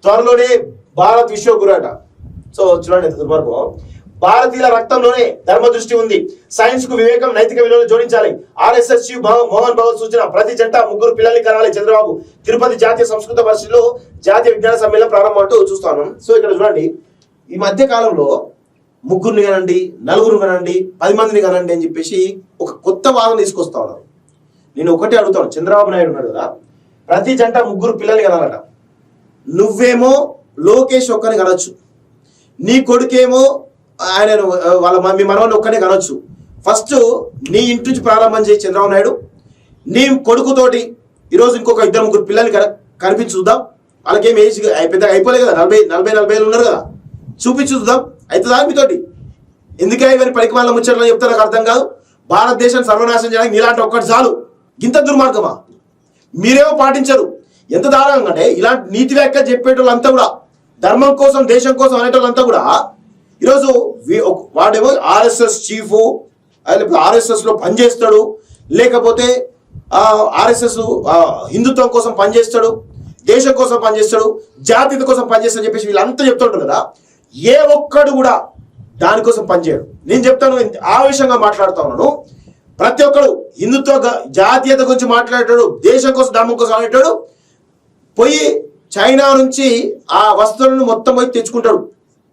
త్వరలోనే భారత్ విశ్వగురు అట. సో చూడండి ఎంత దుర్మార్గం. భారతీయుల రక్తంలోనే ధర్మ దృష్టి ఉంది. సైన్స్ కు వివేకం, నైతిక విలువలు జోడించాలి. ఆర్ఎస్ఎస్ చీఫ్ మోహన్ భగవత్ సూచన. ప్రతి జంట 3 పిల్లల్ని కనాలి. చంద్రబాబు. తిరుపతి జాతీయ సంస్కృత పరిషత్లో జాతీయ విజ్ఞాన సమ్మేళనం ప్రారంభం అంటూ చూస్తాను. సో ఇక్కడ చూడండి, ఈ మధ్య కాలంలో 3 కనండి, 4 కనండి, 10 మందిని కనండి అని చెప్పేసి ఒక కొత్త వాదన తీసుకొస్తా ఉన్నారు. నేను ఒకటే అడుగుతాను, చంద్రబాబు నాయుడు ఉన్నాడు కదా, ప్రతి జంట 3 పిల్లల్ని కనాలట. నువ్వేమో లోకేష్ ఒక్కని కనొచ్చు, నీ కొడుకేమో ఆయన మీ మనవాడిని ఒక్కనే కనొచ్చు. ఫస్ట్ నీ ఇంటి నుంచి ప్రారంభం చేయి చంద్రబాబు నాయుడు. నీ కొడుకుతోటి ఈరోజు ఇంకొక 2-3 పిల్లల్ని కనిపించి చూద్దాం. వాళ్ళకేం ఏజ్ పెద్దగా అయిపోలే కదా, 40 ఉన్నారు కదా, చూపించి చూద్దాం. అవుతుందా మీతోటి? ఎందుకే ఇవన్నీ పనికి వాళ్ళ ముచ్చట్లు చెప్తే నాకు అర్థం కాదు. భారతదేశాన్ని సర్వనాశనం చేయడానికి నీలాంటి ఒక్కటి చాలు. ఇంత దుర్మార్గమా? మీరేమో పాటించరు. ఎంత దారుణంగా అంటే ఇలాంటి నీతి వ్యాఖ్యలు చెప్పేటోళ్ళంతా కూడా, ధర్మం కోసం దేశం కోసం అనేటోళ్ళంతా కూడా ఈరోజు వాడేమో ఆర్ఎస్ఎస్ చీఫ్, ఆర్ఎస్ఎస్ లో పనిచేస్తాడు, లేకపోతే ఆర్ఎస్ఎస్ హిందుత్వం కోసం పనిచేస్తాడు, దేశం కోసం పనిచేస్తాడు, జాతీయత కోసం పనిచేస్తాడు చెప్పేసి వీళ్ళంతా చెప్తుంటారు కదా. ఏ ఒక్కడు కూడా దానికోసం పనిచేయడు. నేను చెప్తాను, ఆవేశంగా మాట్లాడుతా ఉన్నాను. ప్రతి ఒక్కడు హిందుత్వ జాతీయత గురించి మాట్లాడేటాడు, దేశం కోసం ధర్మం కోసం అనేటాడు పోయి చైనా నుంచి ఆ వస్తువులను మొత్తం పోయి తెచ్చుకుంటాడు.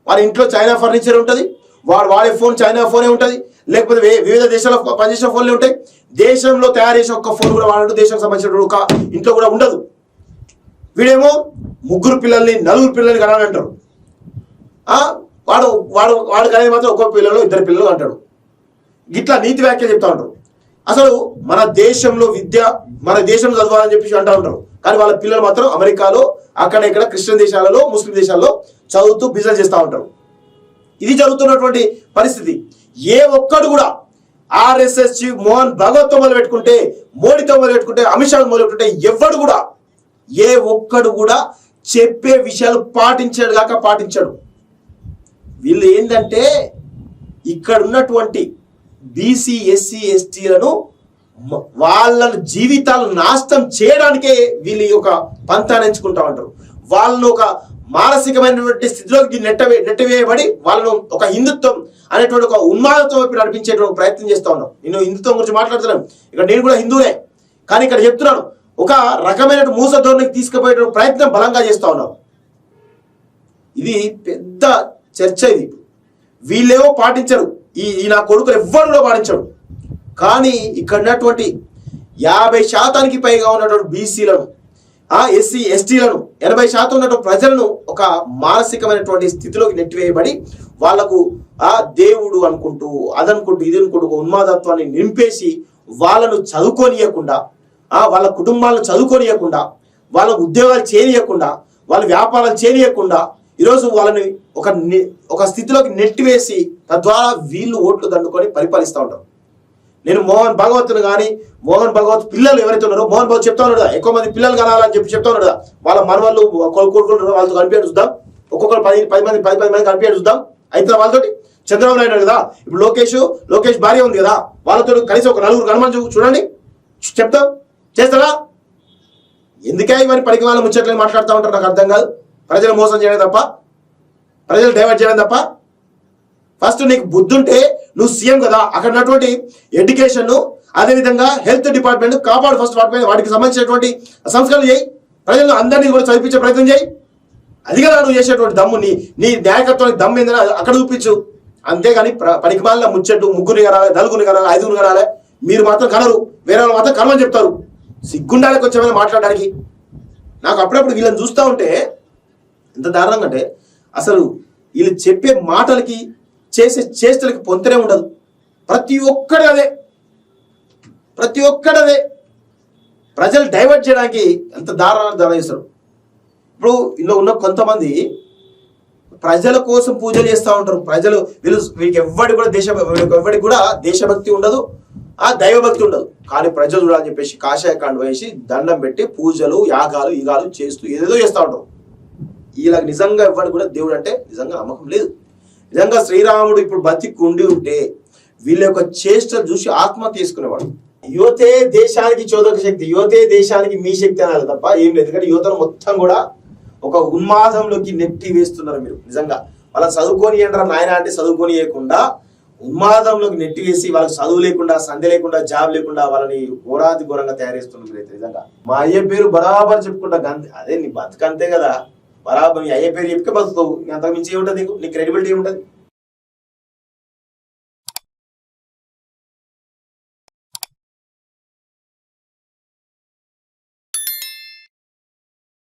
వారి ఇంట్లో చైనా ఫర్నిచర్ ఉంటుంది, వాడు వాడే ఫోన్ చైనా ఫోనే ఉంటుంది, లేకపోతే వివిధ దేశాల్లో పనిచేసిన ఫోన్లే ఉంటాయి. దేశంలో తయారు చేసిన ఒక్క ఫోన్ కూడా వాడు దేశానికి సంబంధించిన ఒక ఇంట్లో కూడా ఉండదు. వీడేమో 3 పిల్లల్ని 4 పిల్లల్ని కనాలని అంటారు. వాడు వాడు వాడు కానీ మాత్రం ఒక్కొక్క పిల్లలు 2 పిల్లలు అంటాడు. గిట్లా నీతి వ్యాఖ్యలు చెప్తా ఉంటారు. అసలు మన దేశంలో విద్య మన దేశంలో చదవాలని చెప్పేసి అంటూ ఉంటారు. కానీ వాళ్ళ పిల్లలు మాత్రం అమెరికాలో, అక్కడ ఇక్కడ క్రిస్టియన్ దేశాలలో, ముస్లిం దేశాల్లో చదువుతూ బిజినెస్ చేస్తూ ఉంటారు. ఇది జరుగుతున్నటువంటి పరిస్థితి. ఏ ఒక్కడు కూడా ఆర్ఎస్ఎస్ చీఫ్ మోహన్ భగవత్తో మొదలు పెట్టుకుంటే, మోడీతో మొదలు పెట్టుకుంటే, అమిత్ షా మొదలు పెట్టుకుంటే ఎవడు కూడా ఏ ఒక్కడు కూడా చెప్పే విషయాలు పాటించాడు కాక పాటించాడు. వీళ్ళు ఏంటంటే ఇక్కడ ఉన్నటువంటి బీసీ, ఎస్సీ, ఎస్టీలను వాళ్ళ జీవితాలు నాశనం చేయడానికే వీళ్ళు ఒక పంతాన్ని ఎంచుకుంటా ఉంటారు. వాళ్ళను ఒక మానసికమైనటువంటి స్థితిలోకి నెట్టవేయబడి వాళ్ళను ఒక హిందుత్వం అనేటువంటి ఒక ఉన్మాదంతో వైపు నడిపించేటువంటి ప్రయత్నం చేస్తా ఉన్నాం. నేను హిందుత్వం గురించి మాట్లాడుతున్నాను, ఇక్కడ నేను కూడా హిందువునే, కానీ ఇక్కడ చెప్తున్నాను ఒక రకమైన మూస ధోరణికి తీసుకుపోయే ప్రయత్నం బలంగా చేస్తా ఉన్నాం. ఇది పెద్ద చర్చ. ఇది వీళ్ళేవో పాటించరు, ఈ నా కొడుకులు ఎవ్వరు కూడా పాటించడు. కానీ ఇక్కడ ఉన్నటువంటి 50% పైగా ఉన్నటువంటి బీసీలను, ఎస్సీ ఎస్టీలను, 80% ఉన్నటువంటి ప్రజలను ఒక మానసికమైనటువంటి స్థితిలోకి నెట్టివేయబడి వాళ్లకు దేవుడు అనుకుంటూ అదనుకుంటూ ఇది అనుకుంటూ ఒక ఉన్మాదత్వాన్ని నింపేసి వాళ్ళను చదువుకోనియకుండా, వాళ్ళ కుటుంబాలను చదువుకోనియకుండా, వాళ్ళ ఉద్యోగాలు చేయనీయకుండా, వాళ్ళ వ్యాపారాలు చేయనీయకుండా ఈరోజు వాళ్ళని ఒక స్థితిలోకి నెట్టివేసి తద్వారా వీళ్ళు ఓట్లు దండుకొని పరిపాలిస్తూ ఉంటారు. నేను మోహన్ భగవత్ను కానీ, మోహన్ భగవత్ పిల్లలు ఎవరైతే ఉన్నారో, మోహన్ భగవత్ చెప్తా ఉన్నాడు కదా, ఎక్కువ మంది పిల్లలు కనాలని చెప్తా ఉన్నాడు కదా, వాళ్ళ మనవాళ్ళు కొడుకులు వాళ్ళతో కనిపించడం చూద్దాం. ఒక్కొక్కరు 10 మంది కనిపించడం చూద్దాం. అయితే వాళ్ళతోటి చంద్రబాబు నాయుడు కదా, ఇప్పుడు లోకేష్ భార్య ఉంది కదా, వాళ్ళతో కనీసం ఒక 4 కనమని చూడండి, చెప్తాం. చేస్తారా? ఎందుకే ఇవన్నీ పనికి వాళ్ళ ముచ్చట్లని మాట్లాడుతూ ఉంటారు? నాకు అర్థం కాదు. ప్రజలు మోసం చేయడం తప్ప, ప్రజలు డైవర్ట్ చేయడం తప్ప. ఫస్ట్ నీకు బుద్ధి ఉంటే నువ్వు సీఎం కదా, అక్కడ ఉన్నటువంటి ఎడ్యుకేషన్, అదేవిధంగా హెల్త్ డిపార్ట్మెంట్ కాపాడు. ఫస్ట్ వాటికి సంబంధించినటువంటి సంస్కరణలు చేయి, ప్రజలను అందరినీ కూడా చదివించే ప్రయత్నం చేయి. అది కదా నువ్వు చేసేటువంటి దమ్ము, నీ నాయకత్వానికి దమ్ము ఏందని అక్కడ చూపించు. అంతేగాని పనికి మాలిన ముచ్చట్టు 3 కనాలి, 4 కనాలి, 5 కనాలి, మీరు మాత్రం కనరు, వేరే వాళ్ళు మాత్రం కనమని చెప్తారు. సిగ్గుండాలి కొంచెమైనా మాట్లాడడానికి. నాకు అప్పుడప్పుడు వీళ్ళని చూస్తూ ఉంటే ఎంత దారుణంగా అంటే అసలు వీళ్ళు చెప్పే మాటలకి చేసే చేష్టలకి పొంతనే ఉండదు. ప్రతి ఒక్కడు అదే. ప్రజలు డైవర్ట్ చేయడానికి ఎంత దారుణాలు చేస్తారు. ఇప్పుడు ఇందులో ఉన్న కొంతమంది ప్రజల కోసం పూజలు చేస్తూ ఉంటారు. వీళ్ళకి ఎవరికి కూడా దేశభక్తి ఉండదు, దైవభక్తి ఉండదు. కానీ ప్రజలు చూడాలని చెప్పేసి కాషాయ కాండ వేసి దండం పెట్టి పూజలు, యాగాలు చేస్తూ ఏదేదో చేస్తూ ఉంటారు. వీళ్ళకి నిజంగా ఎవరికి కూడా దేవుడు అంటే నిజంగా నమ్మకం లేదు. నిజంగా శ్రీరాముడు ఇప్పుడు బతికి ఉండి ఉంటే వీళ్ళ యొక్క చేష్టలు చూసి ఆత్మహత్య చేసుకునేవాడు. యువతే దేశానికి చోదక శక్తి, యువతే దేశానికి మీ శక్తి అనాలి తప్ప ఏం లేదు. ఎందుకంటే యువతను మొత్తం కూడా ఒక ఉన్మాదంలోకి నెట్టి వేస్తున్నారు మీరు నిజంగా. వాళ్ళని చదువుకొని ఏంటారా నాయన అంటే చదువుకొనియకుండా ఉన్మాదంలోకి నెట్టి వేసి వాళ్ళకి చదువు లేకుండా, సంధ్య లేకుండా, జాబ్ లేకుండా వాళ్ళని ఘోరాతి ఘోరంగా తయారు చేస్తున్నారు మీరైతే నిజంగా. మా అయ్య పేరు బరాబర్ చెప్పుకుంటా గంతే, అదే నీ బతుకంతే కదా, బరాబర్ నీ అయ్య పేరు చెప్పుకే బతుకుతావు, అంతకు మించి ఏముంటది నీకు? నీ క్రెడిబిలిటీ ఏముంటది?